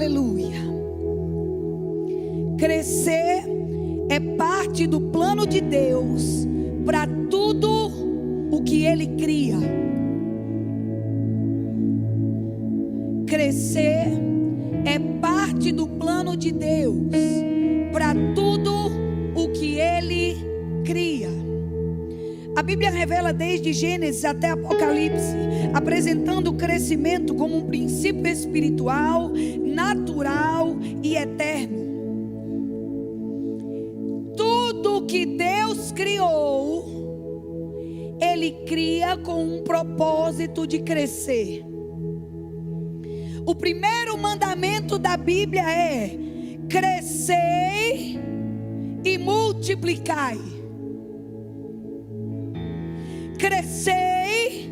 Aleluia. Crescer é parte do plano de Deus para tudo o que Ele cria. Crescer é parte do plano de Deus para tudo o que Ele cria. A Bíblia revela desde Gênesis até Apocalipse, apresentando o crescimento como um princípio espiritual, natural e eterno. Tudo que Deus criou, Ele cria com um propósito de crescer. O primeiro mandamento da Bíblia é: crescei e multiplicai. Crescei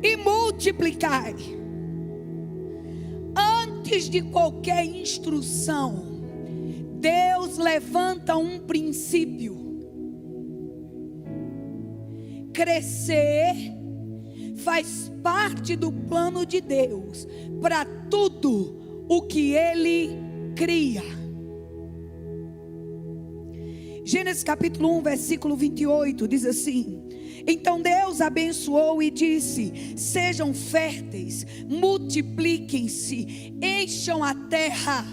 e multiplicai. Antes de qualquer instrução, Deus levanta um princípio. Crescer faz parte do plano de Deus para tudo o que Ele cria. Gênesis capítulo 1, versículo 28 diz assim: então Deus abençoou e disse: sejam férteis, multipliquem-se, encham a terra.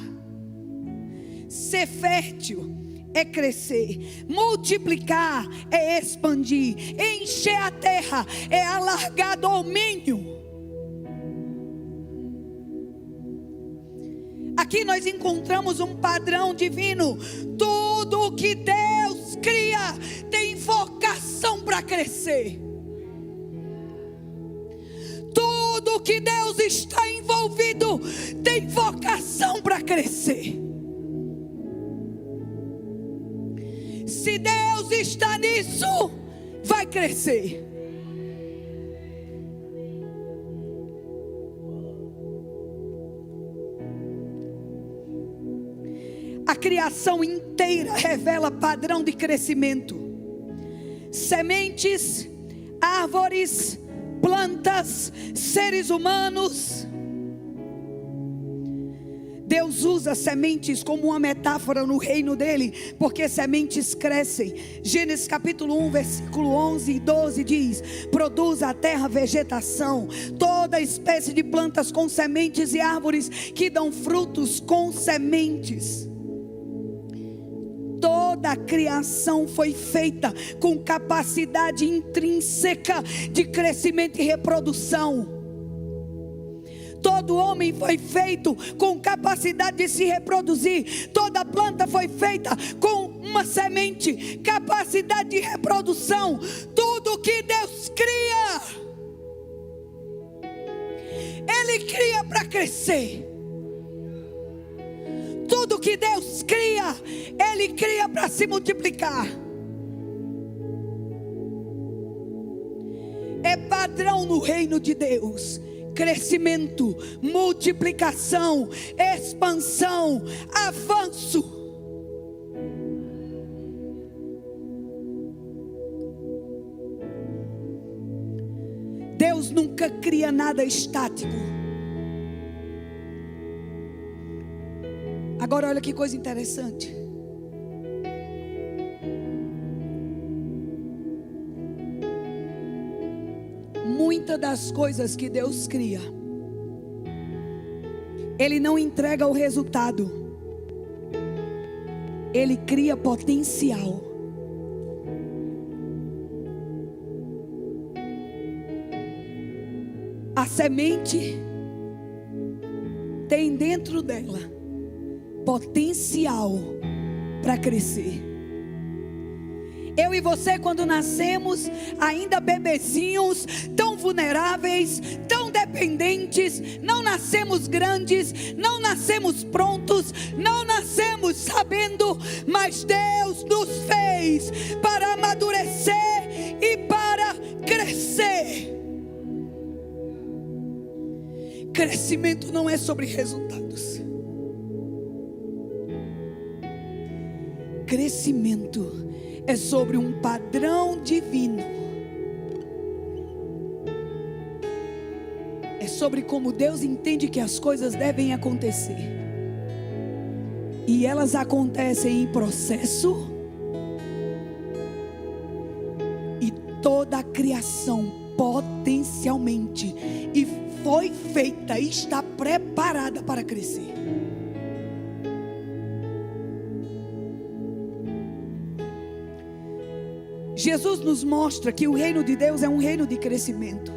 Ser fértil é crescer, multiplicar é expandir, encher a terra é alargar domínio. Aqui nós encontramos um padrão divino. Tudo o que Deus cria tem vocação para crescer. Tudo que Deus está envolvido tem vocação para crescer. Se Deus está nisso, vai crescer. A criação inteira revela padrão de crescimento. Sementes, árvores, plantas, seres humanos. Deus usa sementes como uma metáfora no reino dele, porque sementes crescem. Gênesis capítulo 1, versículo 11 e 12 diz: produz a terra vegetação, toda espécie de plantas com sementes e árvores que dão frutos com sementes. Toda a criação foi feita com capacidade intrínseca de crescimento e reprodução. Todo homem foi feito com capacidade de se reproduzir. Toda planta foi feita com uma semente, capacidade de reprodução. Tudo que Deus cria, Ele cria para crescer. Tudo que Deus cria, Ele cria para se multiplicar. É padrão no reino de Deus: crescimento, multiplicação, expansão, avanço. Deus nunca cria nada estático. Agora olha que coisa interessante. Muitas das coisas que Deus cria, Ele não entrega o resultado, Ele cria potencial. A semente tem dentro dela potencial para crescer. Eu e você, quando nascemos, ainda bebezinhos, tão vulneráveis, tão dependentes, não nascemos grandes, não nascemos prontos, não nascemos sabendo, mas Deus nos fez para amadurecer e para crescer. Crescimento não é sobre resultados. Crescimento é sobre um padrão divino. É sobre como Deus entende que as coisas devem acontecer. E elas acontecem em processo. E toda a criação potencialmente e foi feita e está preparada para crescer. Jesus nos mostra que o reino de Deus é um reino de crescimento.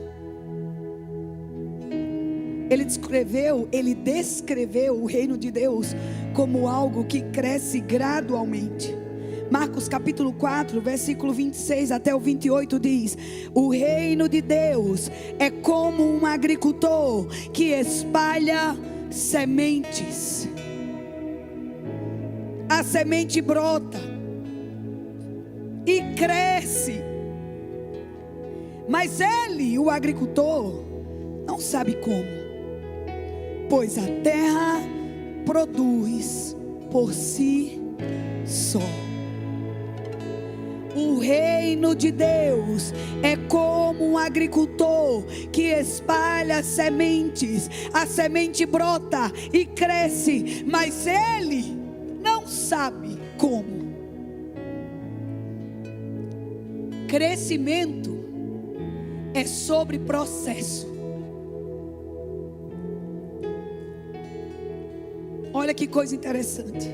Ele descreveu o reino de Deus como algo que cresce gradualmente. Marcos capítulo 4, versículo 26 até o 28 diz: o reino de Deus é como um agricultor que espalha sementes. A semente brota e cresce, mas ele, o agricultor, não sabe como, pois a terra produz por si só. O reino de Deus é como um agricultor que espalha sementes. A semente brota e cresce, mas ele não sabe como. Crescimento é sobre processo. Olha que coisa interessante.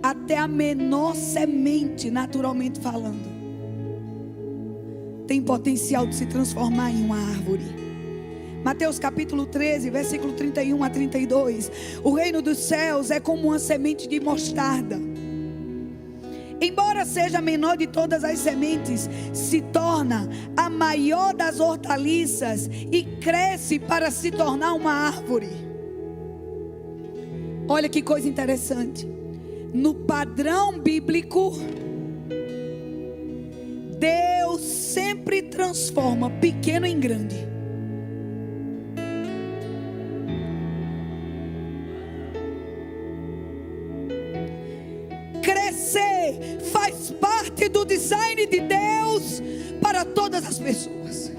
Até a menor semente, naturalmente falando, tem potencial de se transformar em uma árvore. Mateus capítulo 13, versículo 31 a 32. O reino dos céus é como uma semente de mostarda. Embora seja a menor de todas as sementes, se torna a maior das hortaliças e cresce para se tornar uma árvore. Olha que coisa interessante. No padrão bíblico, Deus sempre transforma pequeno em grande. Crescer faz parte do design de Deus para todas as pessoas.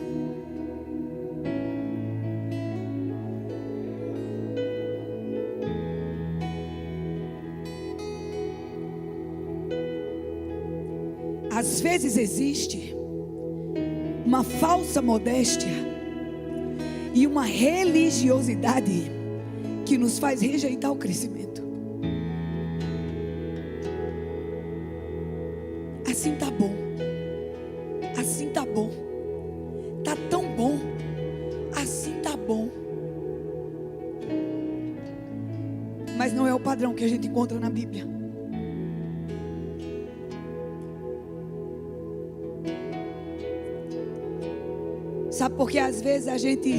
Às vezes existe uma falsa modéstia e uma religiosidade que nos faz rejeitar o crescimento. Assim tá bom, assim tá bom, tá tão bom, assim tá bom. Mas não é o padrão que a gente encontra na Bíblia. Sabe por que às vezes a gente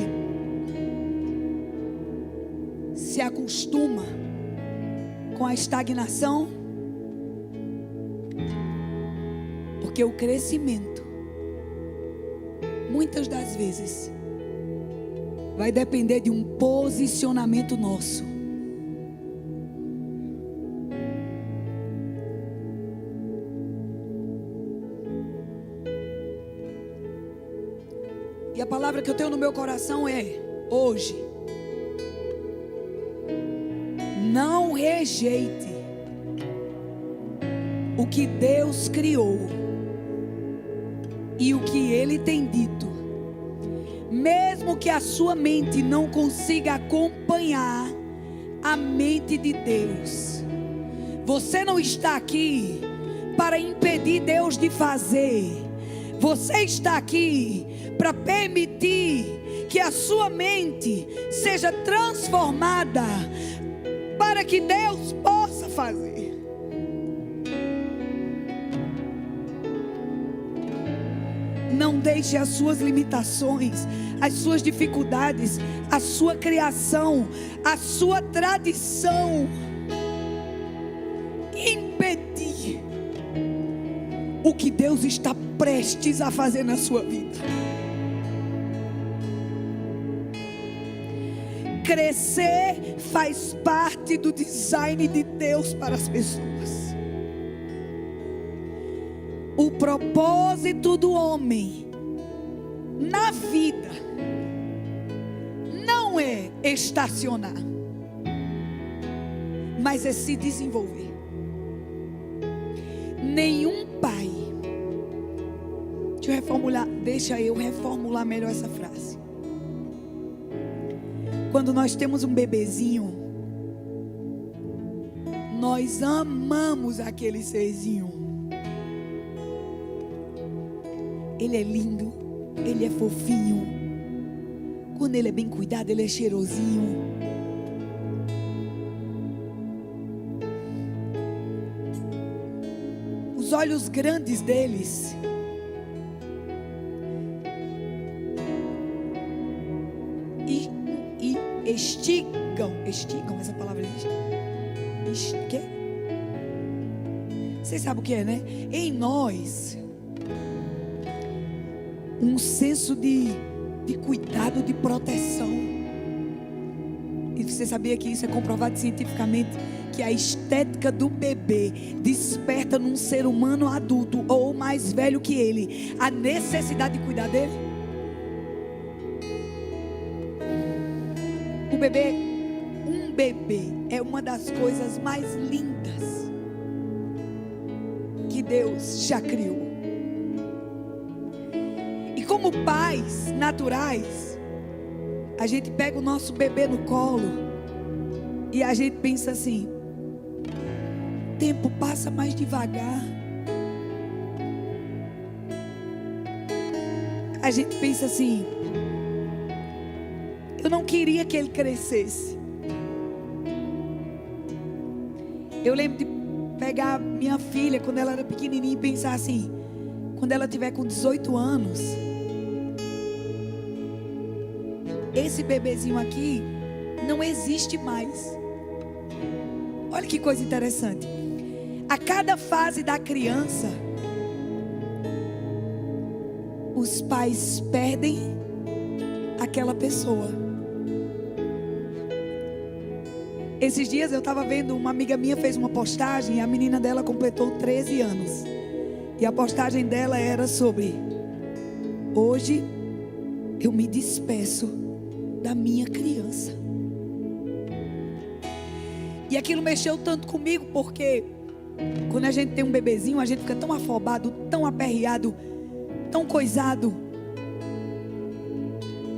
se acostuma com a estagnação? Porque o crescimento, muitas das vezes, vai depender de um posicionamento nosso. E a palavra que eu tenho no meu coração é: hoje, não rejeite o que Deus criou e o que Ele tem dito, mesmo que a sua mente não consiga acompanhar a mente de Deus. Você não está aqui para impedir Deus de fazer. Você está aqui para permitir que a sua mente seja transformada para que Deus possa fazer. Não deixe as suas limitações, as suas dificuldades, a sua criação, a sua tradição impedir o que Deus está prestes a fazer na sua vida. Crescer faz parte do design de Deus para as pessoas. O propósito do homem na vida não é estacionar. mas é se desenvolver. Nenhum pai, deixa eu reformular melhor essa frase. Quando nós temos um bebezinho, nós amamos aquele serzinho. Ele é lindo, ele é fofinho. Quando ele é bem cuidado, ele é cheirosinho. Os olhos grandes deles estigam, essa palavra existe. Quê? Vocês sabem o que é, né? Em nós, um senso de cuidado, de proteção. E você sabia que isso é comprovado cientificamente? Que a estética do bebê desperta num ser humano adulto ou mais velho que ele a necessidade de cuidar dele. Um bebê é uma das coisas mais lindas que Deus já criou. E como pais naturais, a gente pega o nosso bebê no colo e a gente pensa assim: o tempo passa mais devagar. A gente pensa assim: eu não queria que ele crescesse. Eu lembro de pegar minha filha quando ela era pequenininha e pensar assim: quando ela tiver com 18 anos, esse bebezinho aqui não existe mais. Olha que coisa interessante. A cada fase da criança, os pais perdem aquela pessoa. Esses dias eu estava vendo, uma amiga minha fez uma postagem e a menina dela completou 13 anos. E a postagem dela era sobre: hoje eu me despeço da minha criança. E aquilo mexeu tanto comigo, porque quando a gente tem um bebezinho, a gente fica tão afobado, tão aperreado, tão coisado,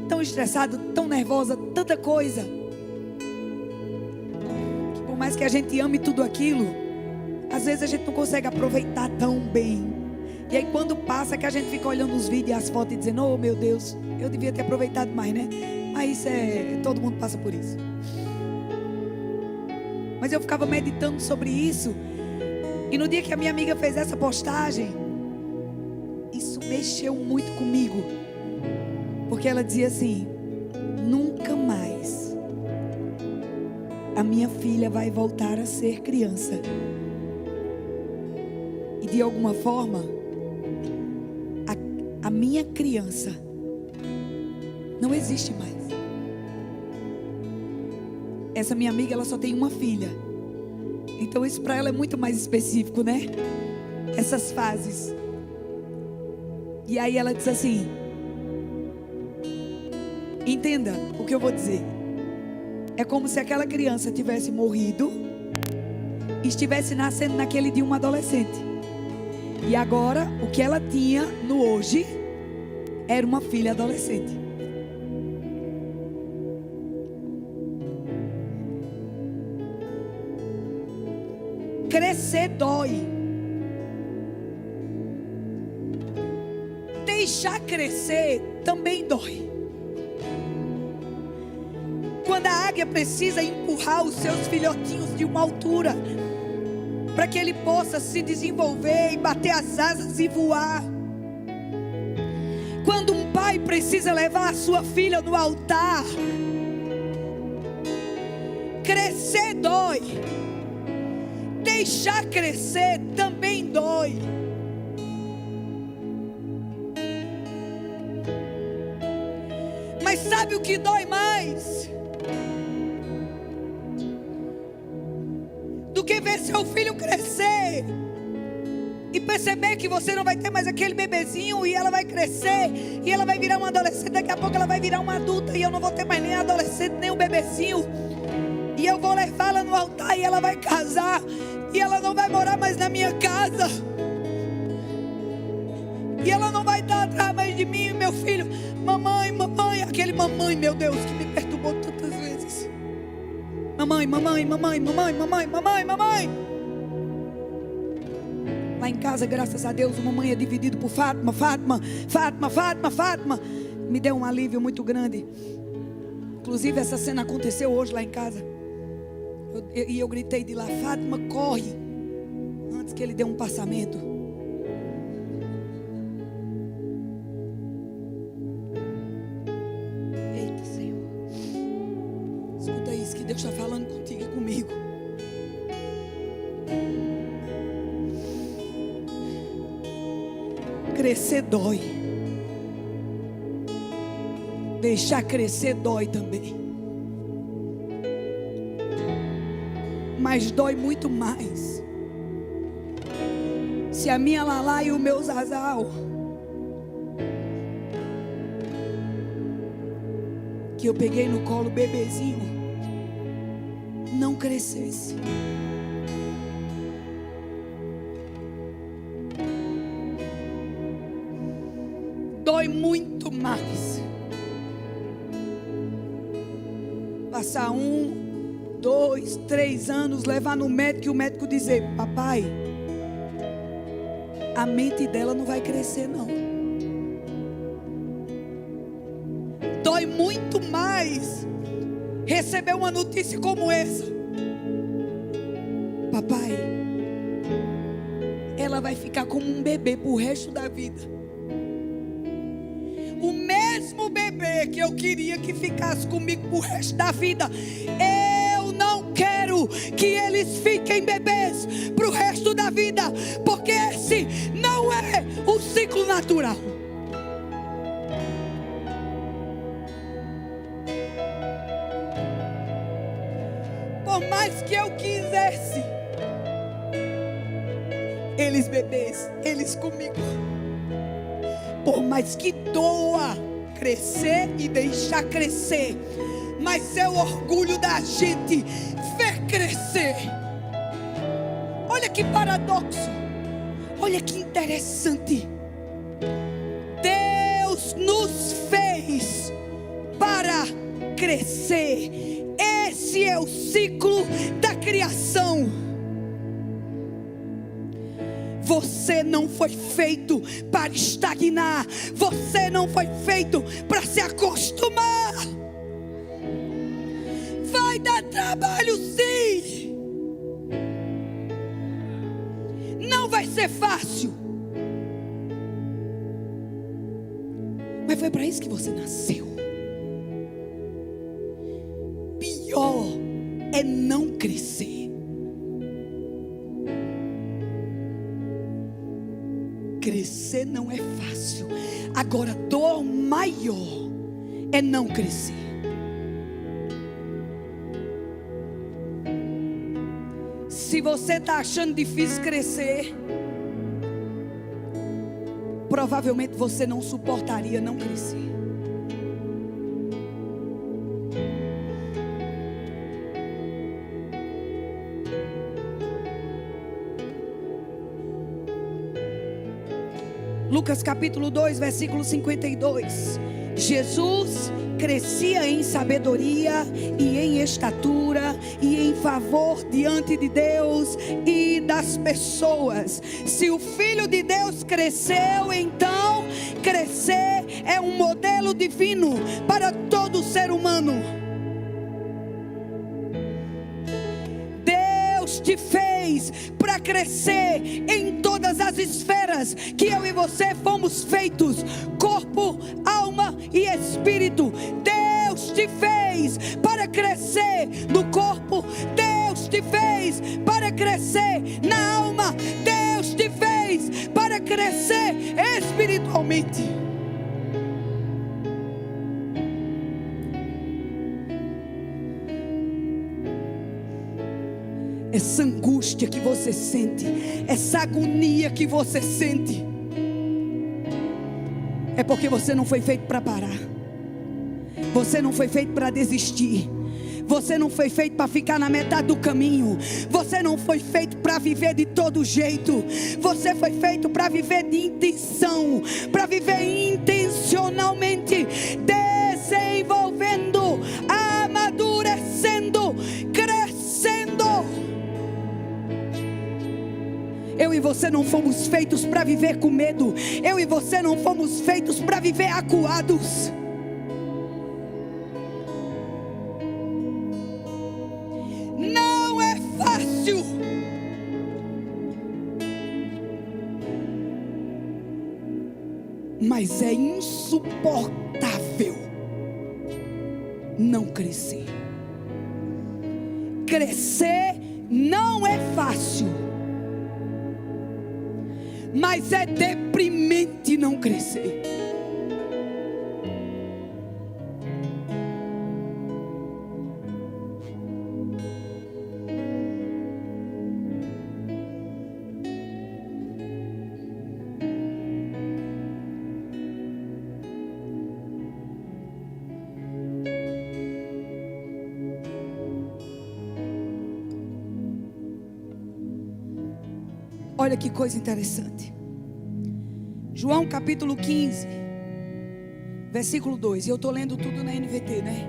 tão estressado, tão nervosa, tanta coisa, que por mais que a gente ame tudo aquilo, às vezes a gente não consegue aproveitar tão bem. E aí quando passa, que a gente fica olhando os vídeos e as fotos e dizendo: oh meu Deus, eu devia ter aproveitado mais, né? Mas todo mundo passa por isso. Mas eu ficava meditando sobre isso. E no dia que a minha amiga fez essa postagem, isso mexeu muito comigo. Porque ela dizia assim: nunca mais a minha filha vai voltar a ser criança. E de alguma forma, a minha criança não existe mais. Essa minha amiga, ela só tem uma filha. Então isso para ela é muito mais específico, né? Essas fases. E aí ela diz assim: entenda o que eu vou dizer. É como se aquela criança tivesse morrido e estivesse nascendo naquele dia uma adolescente. E agora, o que ela tinha no hoje era uma filha adolescente. Crescer dói. Deixar crescer também dói. Quando a águia precisa empurrar os seus filhotinhos de uma altura, para que ele possa se desenvolver e bater as asas e voar. Quando um pai precisa levar a sua filha no altar, crescer dói. Deixar crescer também dói. Mas sabe o que dói mais? Do que ver seu filho crescer e perceber que você não vai ter mais aquele bebezinho, e ela vai crescer e ela vai virar uma adolescente, daqui a pouco ela vai virar uma adulta e eu não vou ter mais nem a adolescente nem o bebezinho. E eu vou levá-la no altar e ela vai casar. E ela não vai morar mais na minha casa. E ela não vai estar atrás mais de mim, meu filho. Mamãe, mamãe, aquele mamãe, meu Deus, que me perturbou tantas vezes. Mamãe, mamãe, mamãe, mamãe, mamãe, mamãe, mamãe. Lá em casa, graças a Deus, o mamãe é dividido por Fátima, Fátima, Fátima, Fátima, Fátima. Me deu um alívio muito grande. Inclusive essa cena aconteceu hoje lá em casa. E eu gritei de lá: Fátima, corre, antes que ele dê um passamento. Eita, Senhor, escuta isso que Deus está falando contigo e comigo. Crescer dói. Deixar crescer dói também. Mas dói muito mais se a minha Lalá e o meu Zazal, que eu peguei no colo bebezinho, não crescesse. Dói muito mais passar 1, 2, 3 anos, levar no médico e o médico dizer: papai, a mente dela não vai crescer não. Dói muito mais receber uma notícia como essa: papai, ela vai ficar como um bebê pro resto da vida. O mesmo bebê que eu queria que ficasse comigo pro resto da vida, eu não quero que eles fiquem bebês pro resto da vida, porque esse não é o ciclo natural. Por mais que eu quisesse eles bebês, eles comigo, por mais que doa crescer e deixar crescer, mas é o orgulho da gente ver crescer. Olha que paradoxo, olha que interessante. Deus nos fez para crescer. Esse é o ciclo da criação. Você não foi feito para estagnar. Você não foi feito para se acostumar. Vai dar trabalho, sim. Não vai ser fácil. Mas foi para isso que você nasceu. Pior é não crescer. Crescer não é fácil. Agora, dor maior é não crescer. Se você está achando difícil crescer, provavelmente você não suportaria não crescer. Lucas capítulo 2, versículo 52. Jesus crescia em sabedoria e em estatura e em favor diante de Deus e das pessoas. Se o Filho de Deus cresceu, então crescer é um modelo divino para todo ser humano. Deus te fez para crescer em todas as esferas que eu e você fomos feitos: corpo, alma e espírito. Deus te fez para crescer no corpo. Deus te fez para crescer na alma. Deus te fez para crescer espiritualmente. Essa angústia que você sente, essa agonia que você sente, é porque você não foi feito para parar. Você não foi feito para desistir. Você não foi feito para ficar na metade do caminho. Você não foi feito para viver de todo jeito. Você foi feito para viver de intenção, para viver intencionalmente, desenvolvendo, amadurecendo, crescendo. Eu e você não fomos feitos para viver com medo. Eu e você não fomos feitos para viver acuados. Não é fácil. Mas é insuportável não crescer. Crescer não é fácil, mas é deprimente não crescer. Olha que coisa interessante. João capítulo 15, versículo 2. E eu estou lendo tudo na NVT, né?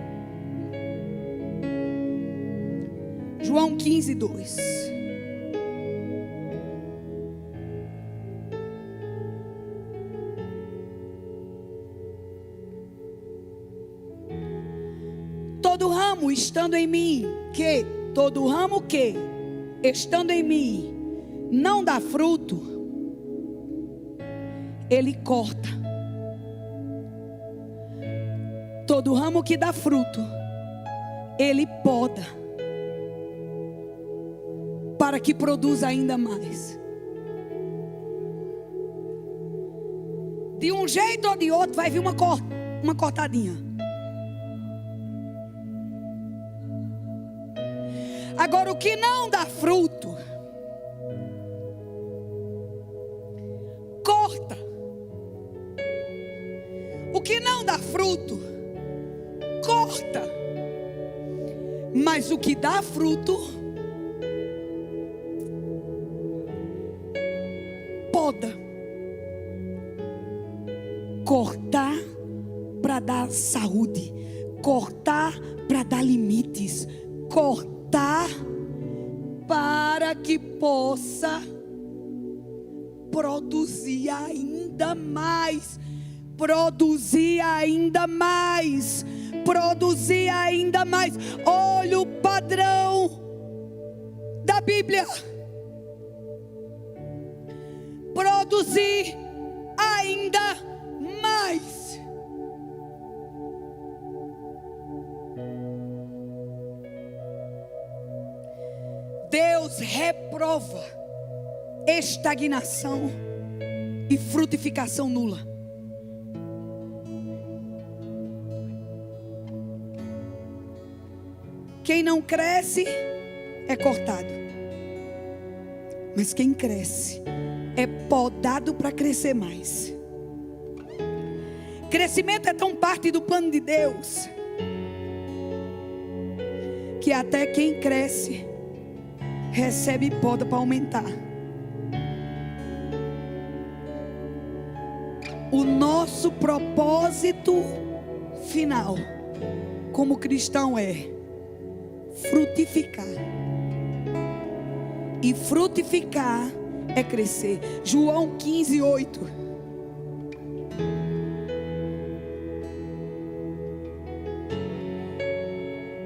João 15, 2. Todo ramo estando em mim, todo ramo que estando em mim não dá fruto, Ele corta. Todo ramo que dá fruto, Ele poda, para que produza ainda mais. De um jeito ou de outro vai vir uma cortadinha. Agora o que não dá fruto, corta. O que não dá fruto, corta. Mas o que dá fruto, poda. Cortar para dar saúde, cortar para dar limites, cortar para que possa produzir ainda mais, produzir ainda mais, produzir ainda mais. Olha o padrão da Bíblia: produzir ainda mais. Deus reprova estagnação e frutificação nula. Quem não cresce é cortado, mas quem cresce é podado para crescer mais. Crescimento é tão parte do plano de Deus que até quem cresce recebe poda para aumentar. O nosso propósito final como cristão é frutificar. E frutificar é crescer. João 15, 8.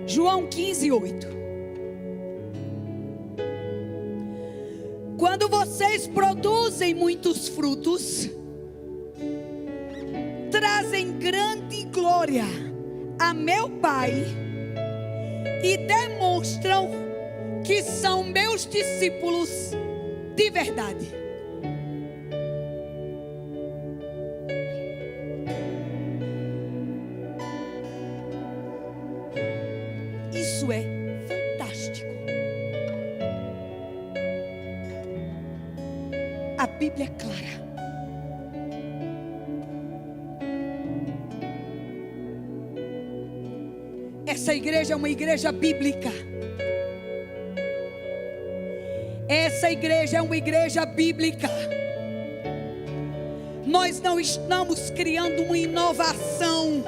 João 15, 8. Quando vocês produzem muitos frutos, trazem grande glória a meu Pai e demonstram que são meus discípulos de verdade. Isso é fantástico. A Bíblia é clara. É Essa igreja é uma igreja bíblica. Essa igreja é uma igreja bíblica. Nós não estamos criando uma inovação,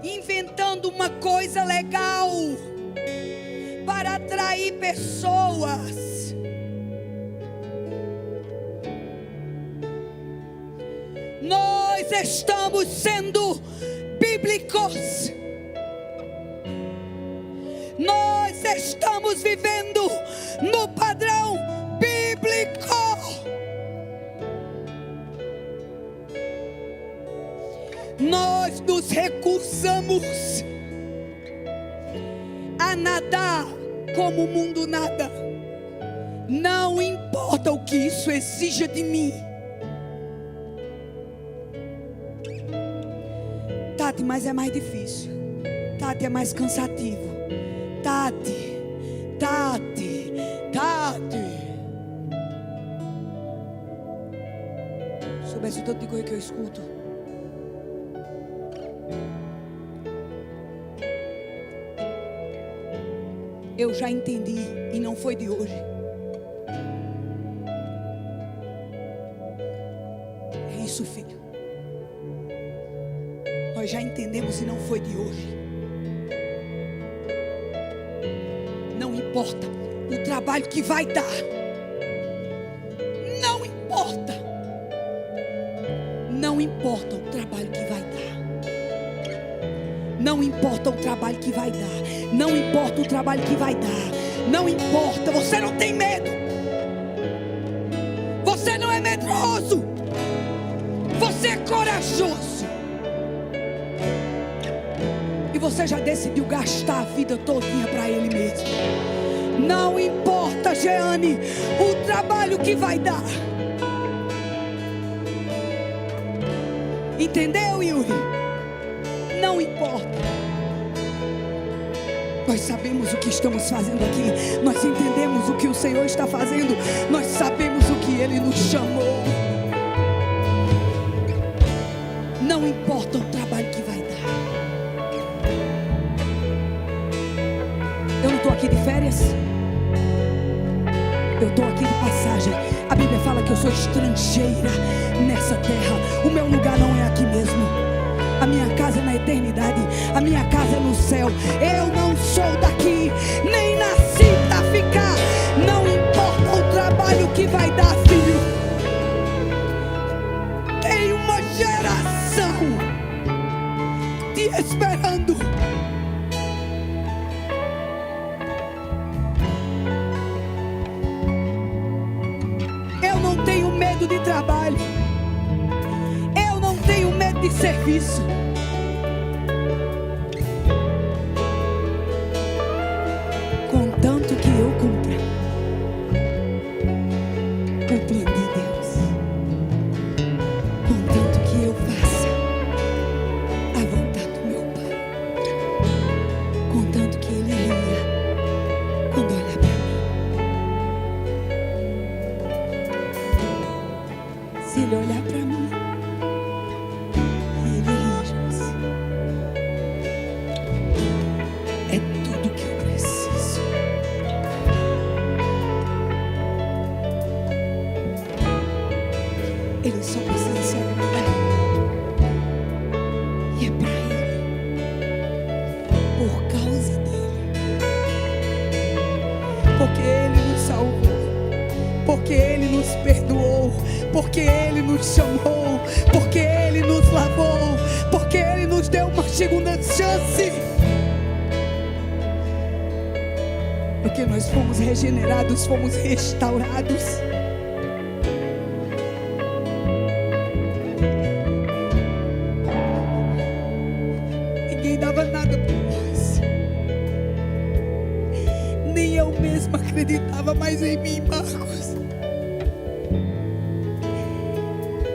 inventando uma coisa legal para atrair pessoas. Nós estamos sendo bíblicos. Nós estamos vivendo no padrão bíblico. Nós nos recusamos a nadar como o mundo nada. Não importa o que isso exija de mim. Tati, mas é mais difícil. Tati, é mais cansativo. Tati. Se soubesse o tanto de coisa que eu escuto. Eu já entendi e não foi de hoje. É isso, filho. Nós já entendemos e não foi de hoje. Não importa o trabalho que vai dar. Não importa. Não importa o trabalho que vai dar. Não importa o trabalho que vai dar. Não importa o trabalho que vai dar. Não importa. Você não tem medo. Você não é medroso. Você é corajoso. E você já decidiu gastar a vida todinha para Ele mesmo. Não importa, Jeane, o trabalho que vai dar. Entendeu, Yuri? Não importa. Nós sabemos o que estamos fazendo aqui. Nós entendemos o que o Senhor está fazendo. Nós sabemos o que Ele nos chamou. Não importa o trabalho que vai dar. Eu não estou aqui de férias. Eu estou aqui de passagem. A Bíblia fala que eu sou estrangeira nessa terra. O meu lugar não é aqui mesmo. A minha casa é na eternidade. A minha casa é no céu. Eu não sou daqui, nem nasci para ficar. Não importa o trabalho que vai dar, filho. Tem uma geração te esperando. Eu não tenho medo de trabalho. Eu não tenho medo de serviço. Contanto que eu cumpra o plano de Deus. Contanto que eu faça a vontade do meu Pai. Contanto que Ele ria quando olha para mim. Se Ele olhar para mim, Ele ri, Josi. É tudo que eu preciso. Ele só precisa se agradar. E é para Ele. Por causa dEle. Porque Ele nos salvou. Porque Ele nos perdoou. Porque Ele nos chamou. Porque Ele nos lavou. Porque Ele nos deu uma segunda chance. Porque nós fomos regenerados, fomos restaurados. Ninguém dava nada por nós. Nem eu mesma acreditava mais em mim, Marcos.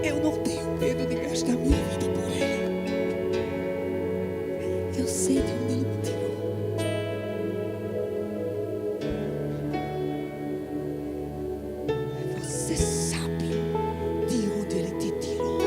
Eu não tenho medo de gastar minha vida por Ele. Eu sei de onde Ele me tirou. Você sabe de onde Ele te tirou.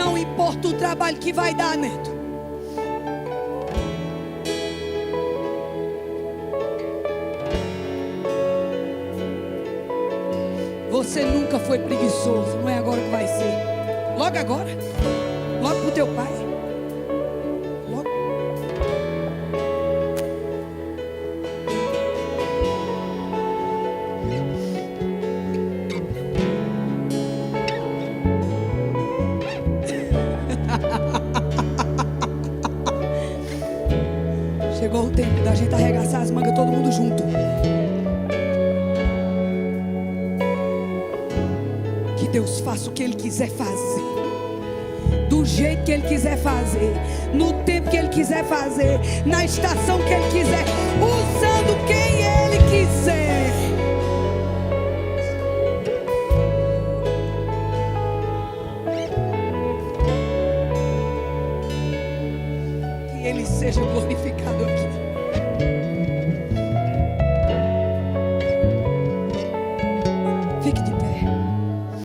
Não importa o trabalho que vai dar, neto. Você nunca foi preguiçoso, não é agora que vai ser. Logo agora. Logo pro teu pai. Logo. Chegou o tempo da gente arregaçar as mangas, todo mundo junto. Que Deus faça o que Ele quiser fazer, do jeito que Ele quiser fazer, no tempo que Ele quiser fazer, na estação que Ele quiser, usando quem Ele quiser. Que Ele seja glorificado.